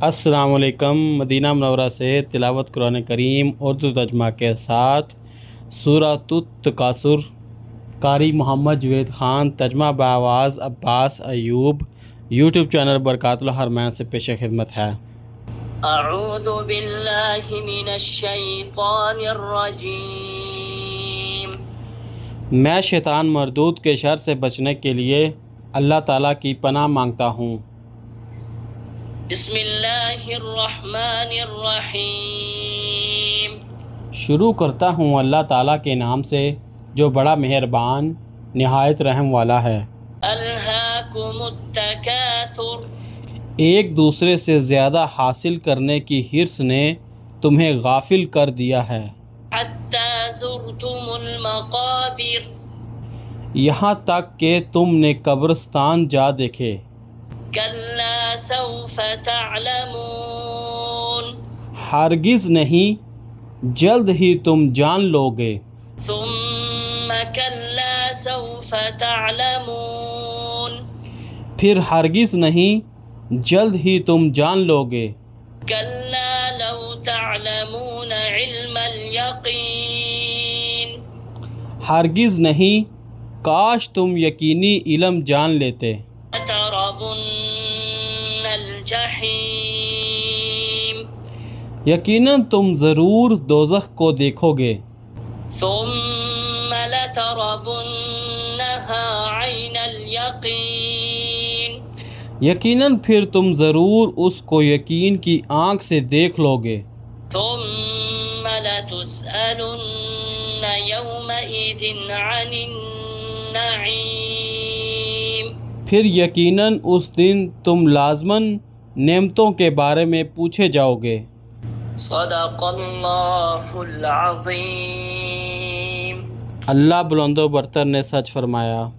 السلام علیکم۔ مدینہ منورہ سے تلاوت قرآن کریم اردو ترجمہ کے ساتھ سورۃ التکاثر، قاری محمد جوید خان، ترجمہ بآواز عباس ایوب، یوٹیوب چینل برکات الحرمین سے پیش خدمت ہے۔ اعوذ باللہ من الشیطان الرجیم۔ میں شیطان مردود کے شر سے بچنے کے لیے اللہ تعالیٰ کی پناہ مانگتا ہوں۔ بسم اللہ الرحمن الرحیم۔ شروع کرتا ہوں اللہ تعالیٰ کے نام سے جو بڑا مہربان نہایت رحم والا ہے۔ الہاکم التکاثر۔ ایک دوسرے سے زیادہ حاصل کرنے کی حرص نے تمہیں غافل کر دیا ہے، حتی زرتم المقابر۔ یہاں تک کہ تم نے قبرستان جا دیکھے۔ کلا سوف تعلمون۔ ہرگز نہیں، جلد ہی تم جان لو گے۔ ثم کلا سوف تعلمون۔ پھر ہرگز نہیں، جلد ہی تم جان لو گے۔ کلا لو تعلمون علم الیقین۔ ہرگز نہیں، کاش تم یقینی علم جان لیتے۔ لترون الجحیم۔ یقیناً تم ضرور دوزخ کو دیکھو گے۔ ثم لترونها عین الیقین۔ یقیناً پھر تم ضرور اس کو یقین کی آنکھ سے دیکھ لو گے۔ ثم لتسألن یومئذ عن النعیم۔ پھر یقیناً اس دن تم لازماً نعمتوں کے بارے میں پوچھے جاؤ گے۔ صدق اللہ العظیم۔ اللہ بلند و برتر نے سچ فرمایا۔